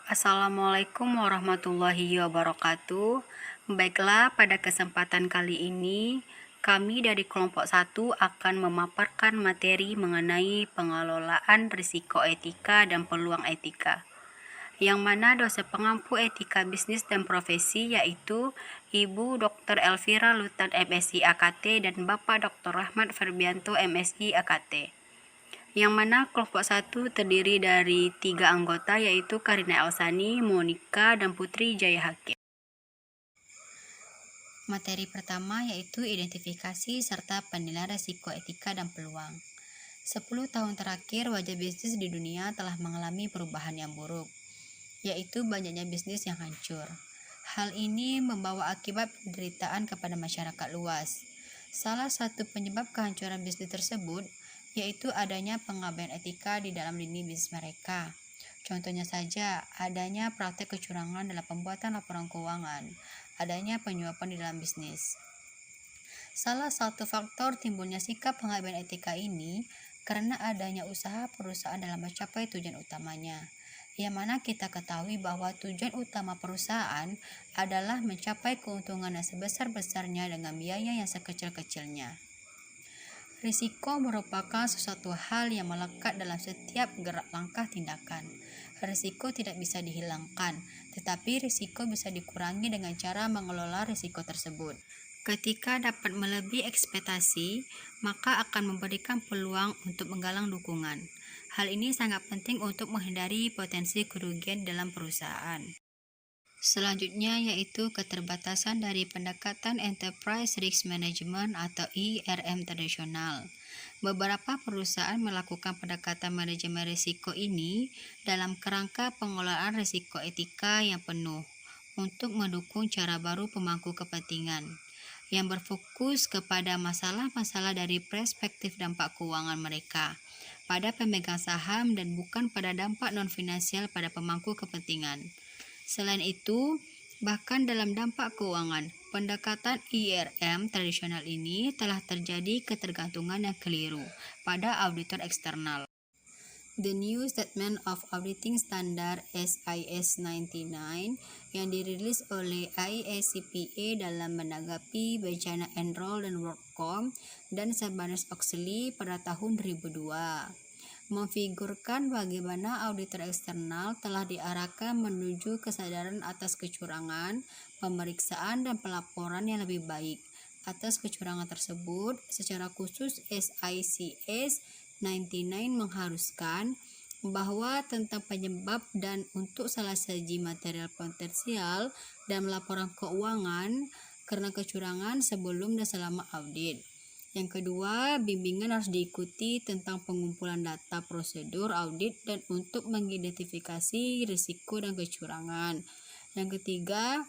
Assalamualaikum warahmatullahi wabarakatuh. Baiklah, pada kesempatan kali ini kami dari kelompok 1 akan memaparkan materi mengenai pengelolaan risiko etika dan peluang etika. Yang mana dosen pengampu etika bisnis dan profesi yaitu Ibu Dr. Elvira Lutan MSI AKT dan Bapak Dr. Rahmat Ferbianto MSI AKT. Yang mana kelompok 1 terdiri dari 3 anggota yaitu Karina Elsani, Monica, dan Putri Jaya Hakim. Materi pertama yaitu identifikasi serta penilaian risiko etika dan peluang. 10 tahun terakhir wajah bisnis di dunia telah mengalami perubahan yang buruk, yaitu banyaknya bisnis yang hancur. Hal ini membawa akibat penderitaan kepada masyarakat luas. Salah satu penyebab kehancuran bisnis tersebut yaitu adanya pengabaian etika di dalam lini bisnis mereka. Contohnya saja, adanya praktek kecurangan dalam pembuatan laporan keuangan, adanya penyuapan di dalam bisnis. Salah satu faktor timbulnya sikap pengabaian etika ini karena adanya usaha perusahaan dalam mencapai tujuan utamanya, yang mana kita ketahui bahwa tujuan utama perusahaan adalah mencapai keuntungan yang sebesar-besarnya dengan biaya yang sekecil-kecilnya. Risiko merupakan sesuatu hal yang melekat dalam setiap gerak langkah tindakan. Risiko tidak bisa dihilangkan, tetapi risiko bisa dikurangi dengan cara mengelola risiko tersebut. Ketika dapat melebihi ekspektasi, maka akan memberikan peluang untuk menggalang dukungan. Hal ini sangat penting untuk menghindari potensi kerugian dalam perusahaan. Selanjutnya yaitu keterbatasan dari pendekatan Enterprise Risk Management atau ERM tradisional. Beberapa perusahaan melakukan pendekatan manajemen risiko ini dalam kerangka pengelolaan risiko etika yang penuh untuk mendukung cara baru pemangku kepentingan yang berfokus kepada masalah-masalah dari perspektif dampak keuangan mereka pada pemegang saham dan bukan pada dampak non-finansial pada pemangku kepentingan. Selain itu, bahkan dalam dampak keuangan, pendekatan IRM tradisional ini telah terjadi ketergantungan yang keliru pada auditor eksternal. The New Statement of Auditing Standard SIS 99 yang dirilis oleh IACPA dalam menanggapi bencana Enron dan WorldCom dan Sarbanes-Oxley pada tahun 2002. Memfigurkan bagaimana auditor eksternal telah diarahkan menuju kesadaran atas kecurangan, pemeriksaan dan pelaporan yang lebih baik atas kecurangan tersebut. Secara khusus SICS 99 mengharuskan bahwa tentang penyebab dan untuk salah satu material potensial dalam laporan keuangan karena kecurangan sebelum dan selama audit. Yang kedua, bimbingan harus diikuti tentang pengumpulan data prosedur audit dan untuk mengidentifikasi risiko dan kecurangan. Yang ketiga,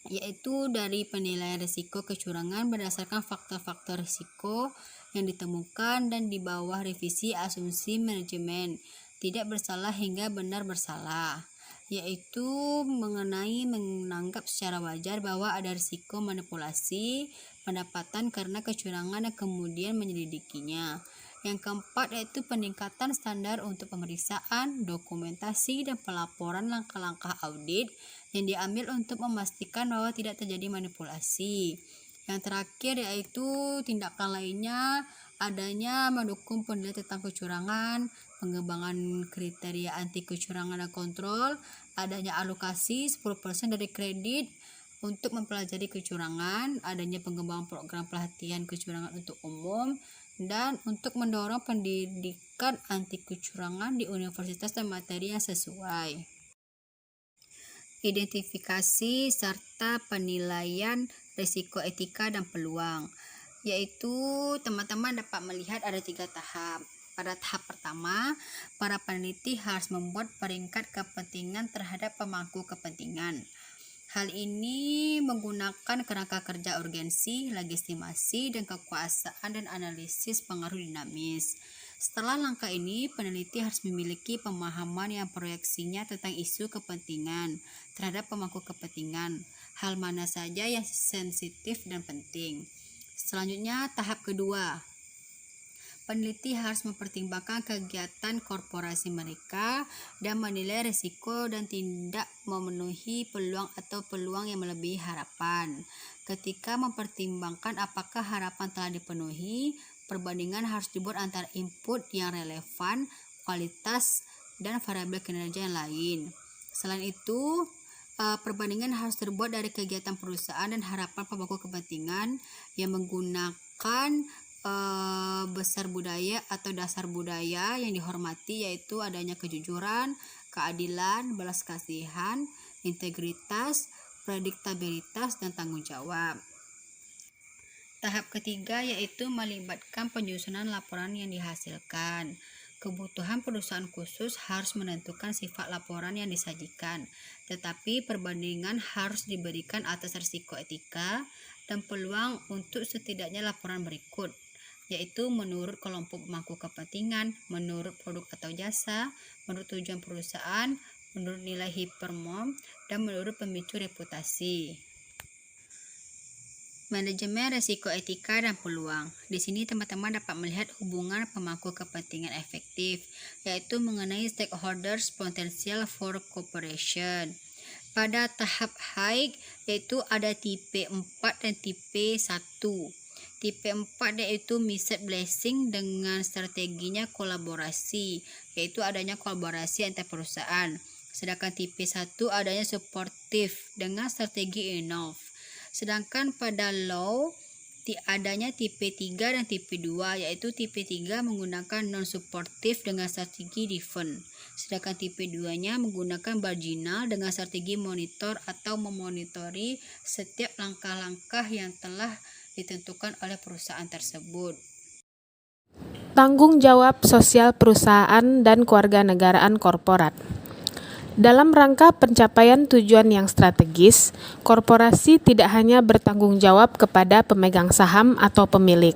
yaitu dari penilaian risiko kecurangan berdasarkan faktor-faktor risiko yang ditemukan dan di bawah revisi asumsi manajemen tidak bersalah hingga benar bersalah, yaitu mengenai menganggap secara wajar bahwa ada risiko manipulasi pendapatan karena kecurangan dan kemudian menyelidikinya. Yang keempat yaitu peningkatan standar untuk pemeriksaan, dokumentasi, dan pelaporan langkah-langkah audit yang diambil untuk memastikan bahwa tidak terjadi manipulasi. Yang terakhir yaitu tindakan lainnya adanya mendukung penilaian tentang kecurangan, pengembangan kriteria anti kecurangan dan kontrol, adanya alokasi 10% dari kredit untuk mempelajari kecurangan, adanya pengembangan program pelatihan kecurangan untuk umum, dan untuk mendorong pendidikan anti kecurangan di universitas dan materi yang sesuai. Identifikasi serta penilaian risiko etika dan peluang, yaitu teman-teman dapat melihat ada 3 tahap. Pada tahap pertama, para peneliti harus membuat peringkat kepentingan terhadap pemangku kepentingan. Hal ini menggunakan kerangka kerja urgensi, legitimasi, dan kekuasaan dan analisis pengaruh dinamis. Setelah langkah ini, peneliti harus memiliki pemahaman yang proyeksinya tentang isu kepentingan terhadap pemangku kepentingan, hal mana saja yang sensitif dan penting. Selanjutnya, tahap kedua. Peneliti harus mempertimbangkan kegiatan korporasi mereka dan menilai risiko dan tidak memenuhi peluang atau peluang yang melebihi harapan. Ketika mempertimbangkan apakah harapan telah dipenuhi, perbandingan harus dibuat antara input yang relevan, kualitas, dan variabel kinerja yang lain. Selain itu, perbandingan harus terbuat dari kegiatan perusahaan dan harapan pemangku kepentingan yang menggunakan besar budaya atau dasar budaya yang dihormati, yaitu adanya kejujuran, keadilan, belas kasihan, integritas, prediktabilitas, dan tanggung jawab. Tahap ketiga yaitu melibatkan penyusunan laporan yang dihasilkan. Kebutuhan perusahaan khusus harus menentukan sifat laporan yang disajikan, tetapi perbandingan harus diberikan atas risiko etika dan peluang untuk setidaknya laporan berikut, yaitu menurut kelompok pemangku kepentingan, menurut produk atau jasa, menurut tujuan perusahaan, menurut nilai hipermom, dan menurut pemicu reputasi. Manajemen risiko etika dan peluang. Di sini teman-teman dapat melihat hubungan pemangku kepentingan efektif, yaitu mengenai stakeholders potential for cooperation. Pada tahap high, yaitu ada tipe 4 dan tipe 1. Tipe 4 yaitu Miset Blessing dengan strateginya kolaborasi, yaitu adanya kolaborasi antar perusahaan. Sedangkan tipe 1 adanya supportive dengan strategi enough. Sedangkan pada low adanya tipe 3 dan tipe 2, yaitu tipe 3 menggunakan non-supportive dengan strategi driven. Sedangkan tipe 2-nya menggunakan marginal dengan strategi monitor atau memonitori setiap langkah-langkah yang telah ditentukan oleh perusahaan tersebut. Tanggung jawab sosial perusahaan dan kewarganegaraan korporat. Dalam rangka pencapaian tujuan yang strategis, korporasi tidak hanya bertanggung jawab kepada pemegang saham atau pemilik,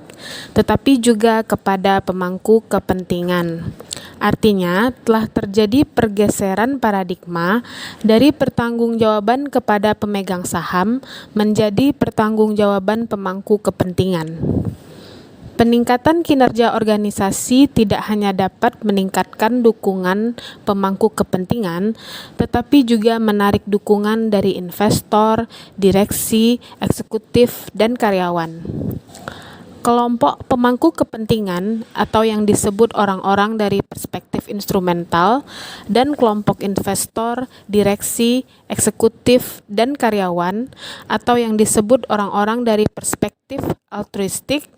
tetapi juga kepada pemangku kepentingan. Artinya, telah terjadi pergeseran paradigma dari pertanggungjawaban kepada pemegang saham menjadi pertanggungjawaban pemangku kepentingan. Peningkatan kinerja organisasi tidak hanya dapat meningkatkan dukungan pemangku kepentingan, tetapi juga menarik dukungan dari investor, direksi, eksekutif, dan karyawan. Kelompok pemangku kepentingan atau yang disebut orang-orang dari perspektif instrumental dan kelompok investor, direksi, eksekutif, dan karyawan atau yang disebut orang-orang dari perspektif altruistik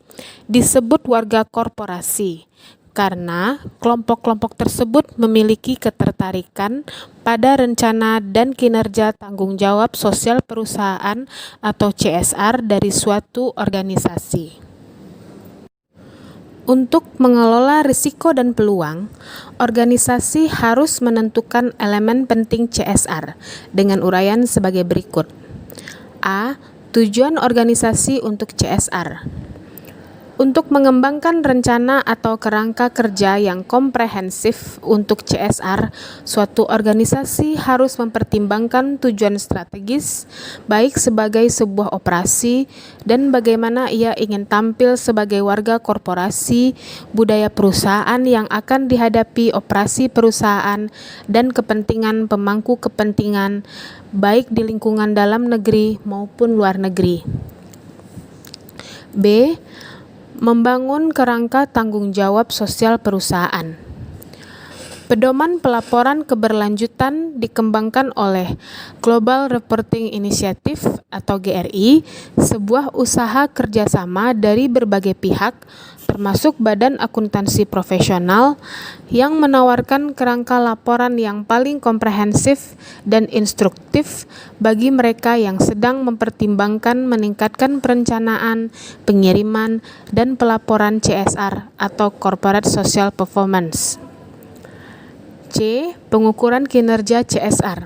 disebut warga korporasi karena kelompok-kelompok tersebut memiliki ketertarikan pada rencana dan kinerja tanggung jawab sosial perusahaan atau CSR dari suatu organisasi. Untuk mengelola risiko dan peluang, organisasi harus menentukan elemen penting CSR dengan uraian sebagai berikut. A. Tujuan organisasi untuk CSR. Untuk mengembangkan rencana atau kerangka kerja yang komprehensif untuk CSR, suatu organisasi harus mempertimbangkan tujuan strategis, baik sebagai sebuah operasi dan bagaimana ia ingin tampil sebagai warga korporasi, budaya perusahaan yang akan dihadapi operasi perusahaan, dan kepentingan pemangku kepentingan, baik di lingkungan dalam negeri maupun luar negeri. B. Membangun kerangka tanggung jawab sosial perusahaan. Pedoman pelaporan keberlanjutan dikembangkan oleh Global Reporting Initiative atau GRI, sebuah usaha kerjasama dari berbagai pihak, termasuk badan akuntansi profesional, yang menawarkan kerangka laporan yang paling komprehensif dan instruktif bagi mereka yang sedang mempertimbangkan meningkatkan perencanaan, pengiriman, dan pelaporan CSR atau Corporate Social Performance. C. Pengukuran kinerja CSR.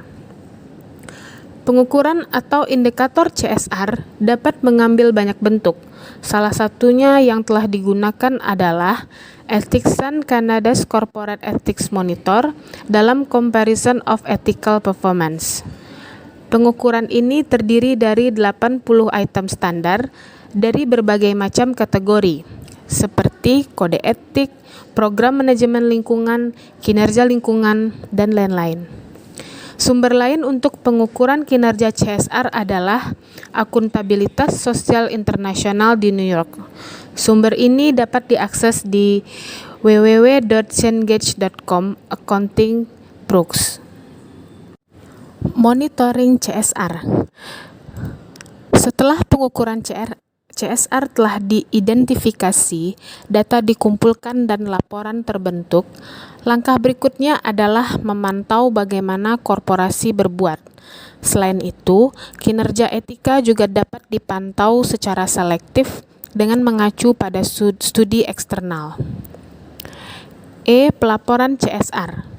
Pengukuran atau indikator CSR dapat mengambil banyak bentuk. Salah satunya yang telah digunakan adalah Ethics and Canada's Corporate Ethics Monitor dalam Comparison of Ethical Performance. Pengukuran ini terdiri dari 80 item standar dari berbagai macam kategori, seperti kode etik, program manajemen lingkungan, kinerja lingkungan, dan lain-lain. Sumber lain untuk pengukuran kinerja CSR adalah Akuntabilitas Sosial Internasional di New York. Sumber ini dapat diakses di www.cengage.com Accounting Proofs. Monitoring CSR. Setelah pengukuran CSR telah diidentifikasi, data dikumpulkan dan laporan terbentuk, langkah berikutnya adalah memantau bagaimana korporasi berbuat. Selain itu, kinerja etika juga dapat dipantau secara selektif dengan mengacu pada studi eksternal. Pelaporan CSR.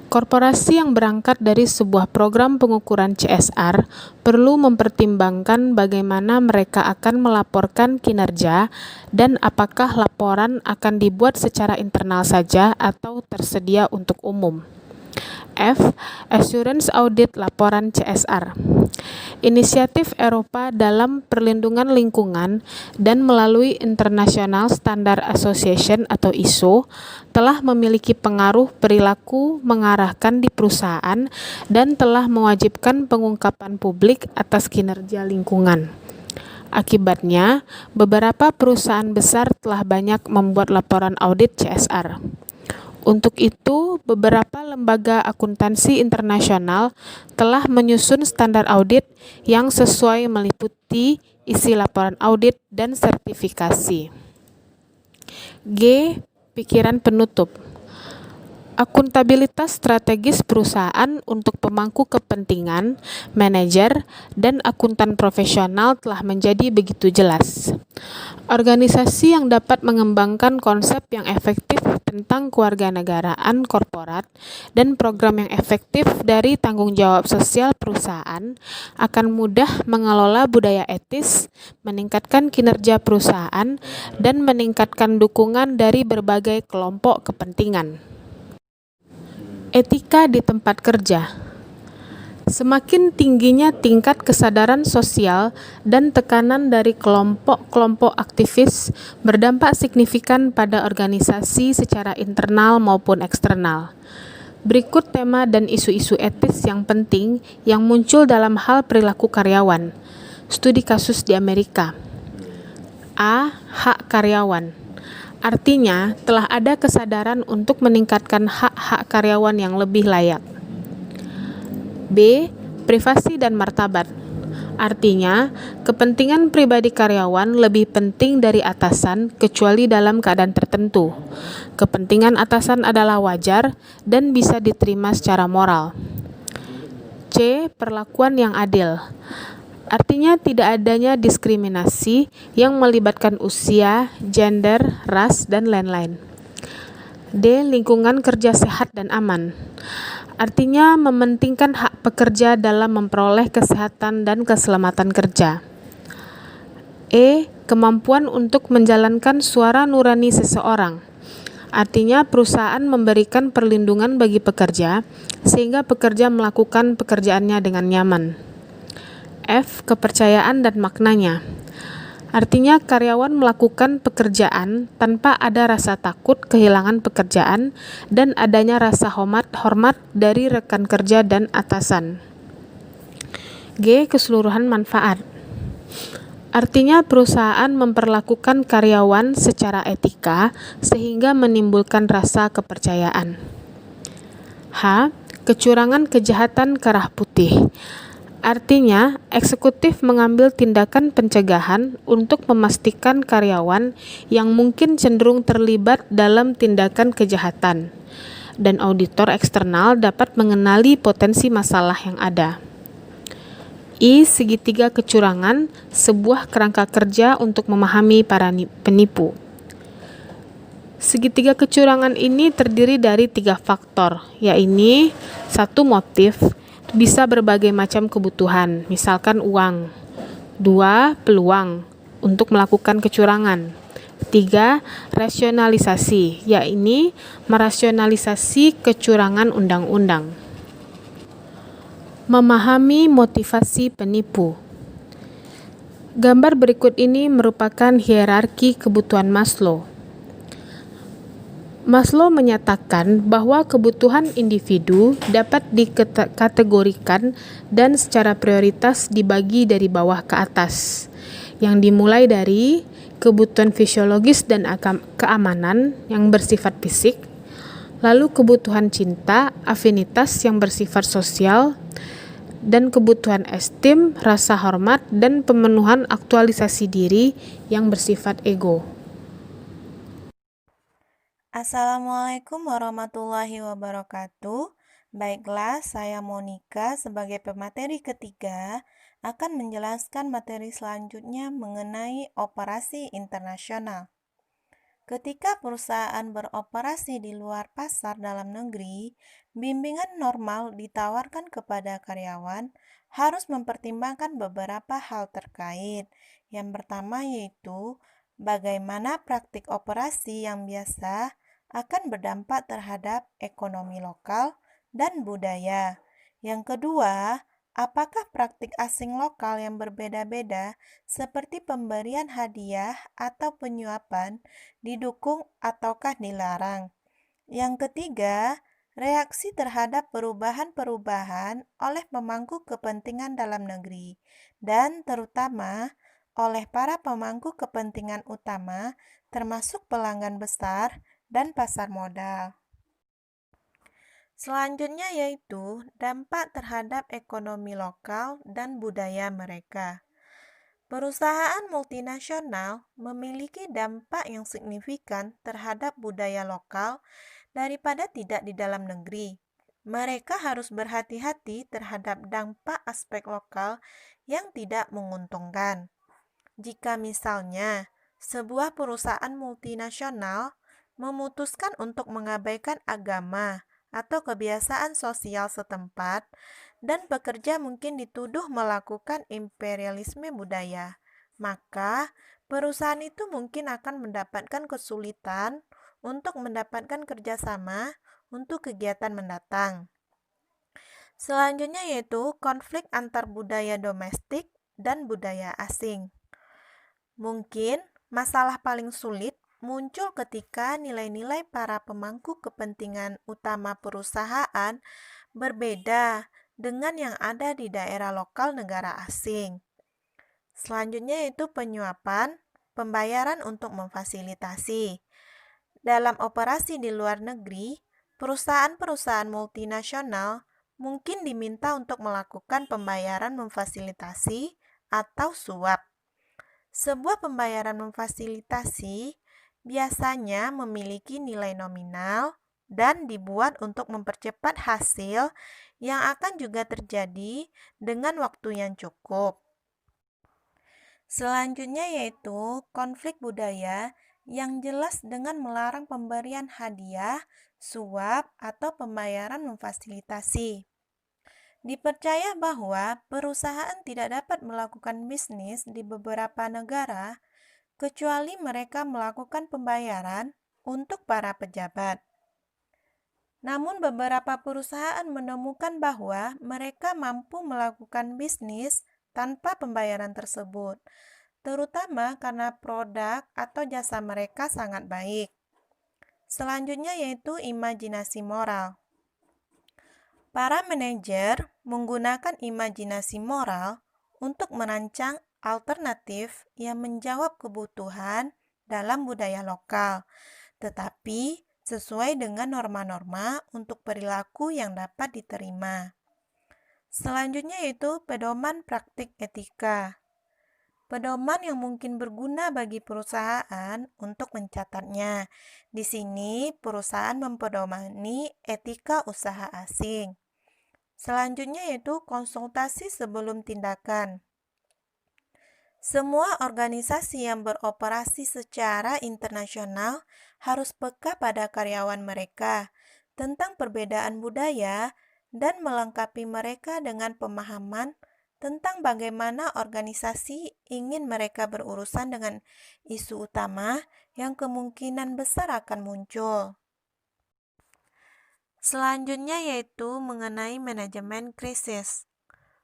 Korporasi yang berangkat dari sebuah program pengukuran CSR perlu mempertimbangkan bagaimana mereka akan melaporkan kinerja dan apakah laporan akan dibuat secara internal saja atau tersedia untuk umum. Assurance Audit Laporan CSR. Inisiatif Eropa dalam perlindungan lingkungan dan melalui International Standard Association atau ISO telah memiliki pengaruh perilaku mengarahkan di perusahaan dan telah mewajibkan pengungkapan publik atas kinerja lingkungan. Akibatnya, beberapa perusahaan besar telah banyak membuat laporan audit CSR. Untuk itu, beberapa lembaga akuntansi internasional telah menyusun standar audit yang sesuai meliputi isi laporan audit dan sertifikasi. Pikiran penutup. Akuntabilitas strategis perusahaan untuk pemangku kepentingan, manajer, dan akuntan profesional telah menjadi begitu jelas. Organisasi yang dapat mengembangkan konsep yang efektif tentang kewarganegaraan korporat dan program yang efektif dari tanggung jawab sosial perusahaan akan mudah mengelola budaya etis, meningkatkan kinerja perusahaan, dan meningkatkan dukungan dari berbagai kelompok kepentingan. Etika di tempat kerja. Semakin tingginya tingkat kesadaran sosial dan tekanan dari kelompok-kelompok aktivis berdampak signifikan pada organisasi secara internal maupun eksternal. Berikut tema dan isu-isu etis yang penting yang muncul dalam hal perilaku karyawan. Studi kasus di Amerika. Hak karyawan. Artinya, telah ada kesadaran untuk meningkatkan hak-hak karyawan yang lebih layak. Privasi dan martabat. Artinya, kepentingan pribadi karyawan lebih penting dari atasan kecuali dalam keadaan tertentu. Kepentingan atasan adalah wajar dan bisa diterima secara moral. Perlakuan yang adil. Artinya tidak adanya diskriminasi yang melibatkan usia, gender, ras, dan lain-lain. Lingkungan kerja sehat dan aman. Artinya mementingkan hak pekerja dalam memperoleh kesehatan dan keselamatan kerja. Kemampuan untuk menjalankan suara nurani seseorang. Artinya perusahaan memberikan perlindungan bagi pekerja sehingga pekerja melakukan pekerjaannya dengan nyaman. Kepercayaan dan maknanya. Artinya karyawan melakukan pekerjaan tanpa ada rasa takut kehilangan pekerjaan dan adanya rasa hormat dari rekan kerja dan atasan. Keseluruhan manfaat. Artinya perusahaan memperlakukan karyawan secara etika sehingga menimbulkan rasa kepercayaan. Kecurangan kejahatan kerah putih. Artinya, eksekutif mengambil tindakan pencegahan untuk memastikan karyawan yang mungkin cenderung terlibat dalam tindakan kejahatan, dan auditor eksternal dapat mengenali potensi masalah yang ada. Segitiga kecurangan, sebuah kerangka kerja untuk memahami para penipu. Segitiga kecurangan ini terdiri dari 3 faktor, yaitu 1. Motif. Bisa berbagai macam kebutuhan, misalkan uang. 2. Peluang untuk melakukan kecurangan. 3. Rasionalisasi, yaitu merasionalisasi kecurangan undang-undang. Memahami motivasi penipu. Gambar berikut ini merupakan hierarki kebutuhan Maslow. Maslow menyatakan bahwa kebutuhan individu dapat dikategorikan dan secara prioritas dibagi dari bawah ke atas, yang dimulai dari kebutuhan fisiologis dan keamanan yang bersifat fisik, lalu kebutuhan cinta, afinitas yang bersifat sosial, dan kebutuhan esteem, rasa hormat, dan pemenuhan aktualisasi diri yang bersifat ego. Assalamualaikum warahmatullahi wabarakatuh. Baiklah, saya Monica sebagai pemateri ketiga akan menjelaskan materi selanjutnya mengenai operasi internasional. Ketika perusahaan beroperasi di luar pasar dalam negeri, bimbingan normal ditawarkan kepada karyawan harus mempertimbangkan beberapa hal terkait. Yang pertama yaitu bagaimana praktik operasi yang biasa akan berdampak terhadap ekonomi lokal dan budaya. Yang kedua, apakah praktik asing lokal yang berbeda-beda seperti pemberian hadiah atau penyuapan didukung ataukah dilarang? Yang ketiga, reaksi terhadap perubahan-perubahan oleh pemangku kepentingan dalam negeri dan terutama oleh para pemangku kepentingan utama termasuk pelanggan besar dan pasar modal. Selanjutnya yaitu dampak terhadap ekonomi lokal dan budaya mereka. Perusahaan multinasional memiliki dampak yang signifikan terhadap budaya lokal daripada tidak di dalam negeri. Mereka harus berhati-hati terhadap dampak aspek lokal yang tidak menguntungkan. Jika misalnya sebuah perusahaan multinasional memutuskan untuk mengabaikan agama atau kebiasaan sosial setempat, dan pekerja mungkin dituduh melakukan imperialisme budaya, maka perusahaan itu mungkin akan mendapatkan kesulitan untuk mendapatkan kerjasama untuk kegiatan mendatang. Selanjutnya yaitu konflik antar budaya domestik dan budaya asing. Mungkin masalah paling sulit muncul ketika nilai-nilai para pemangku kepentingan utama perusahaan berbeda dengan yang ada di daerah lokal negara asing. Selanjutnya yaitu penyuapan, pembayaran untuk memfasilitasi. Dalam operasi di luar negeri, perusahaan-perusahaan multinasional mungkin diminta untuk melakukan pembayaran memfasilitasi atau suap. Sebuah pembayaran memfasilitasi biasanya memiliki nilai nominal dan dibuat untuk mempercepat hasil yang akan juga terjadi dengan waktu yang cukup. Selanjutnya yaitu konflik budaya yang jelas dengan melarang pemberian hadiah, suap, atau pembayaran memfasilitasi. Dipercaya bahwa perusahaan tidak dapat melakukan bisnis di beberapa negara kecuali mereka melakukan pembayaran untuk para pejabat. Namun beberapa perusahaan menemukan bahwa mereka mampu melakukan bisnis tanpa pembayaran tersebut, terutama karena produk atau jasa mereka sangat baik. Selanjutnya yaitu imajinasi moral. Para manajer menggunakan imajinasi moral untuk merancang alternatif yang menjawab kebutuhan dalam budaya lokal, tetapi sesuai dengan norma-norma untuk perilaku yang dapat diterima. Selanjutnya yaitu pedoman praktik etika. Pedoman yang mungkin berguna bagi perusahaan untuk mencatatnya. Di sini, perusahaan mempedomani etika usaha asing. Selanjutnya yaitu konsultasi sebelum tindakan. Semua organisasi yang beroperasi secara internasional harus peka pada karyawan mereka tentang perbedaan budaya dan melengkapi mereka dengan pemahaman tentang bagaimana organisasi ingin mereka berurusan dengan isu utama yang kemungkinan besar akan muncul. Selanjutnya yaitu mengenai manajemen krisis.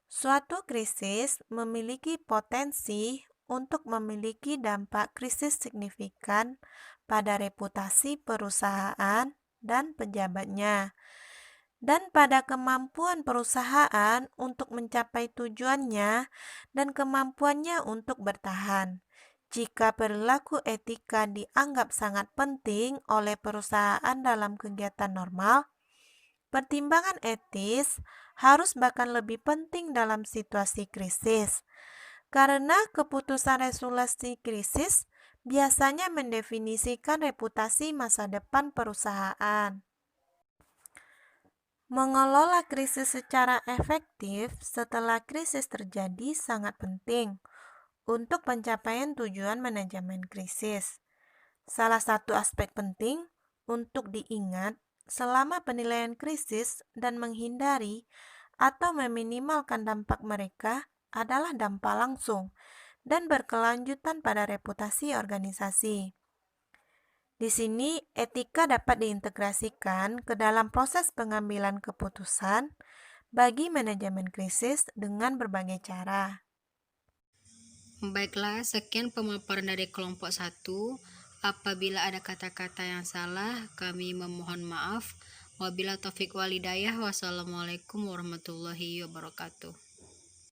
Suatu krisis memiliki potensi untuk memiliki dampak krisis signifikan pada reputasi perusahaan dan pejabatnya, dan pada kemampuan perusahaan untuk mencapai tujuannya dan kemampuannya untuk bertahan. Jika perilaku etika dianggap sangat penting oleh perusahaan dalam kegiatan normal, pertimbangan etis harus bahkan lebih penting dalam situasi krisis, karena keputusan resolusi krisis biasanya mendefinisikan reputasi masa depan perusahaan. Mengelola krisis secara efektif setelah krisis terjadi sangat penting untuk pencapaian tujuan manajemen krisis. Salah satu aspek penting untuk diingat selama penilaian krisis dan menghindari atau meminimalkan dampak mereka adalah dampak langsung dan berkelanjutan pada reputasi organisasi. Di sini, etika dapat diintegrasikan ke dalam proses pengambilan keputusan bagi manajemen krisis dengan berbagai cara. Baiklah, sekian pemaparan dari kelompok 1. Apabila ada kata-kata yang salah, kami memohon maaf. Wabillahi taufik walhidayah. Wassalamualaikum warahmatullahi wabarakatuh.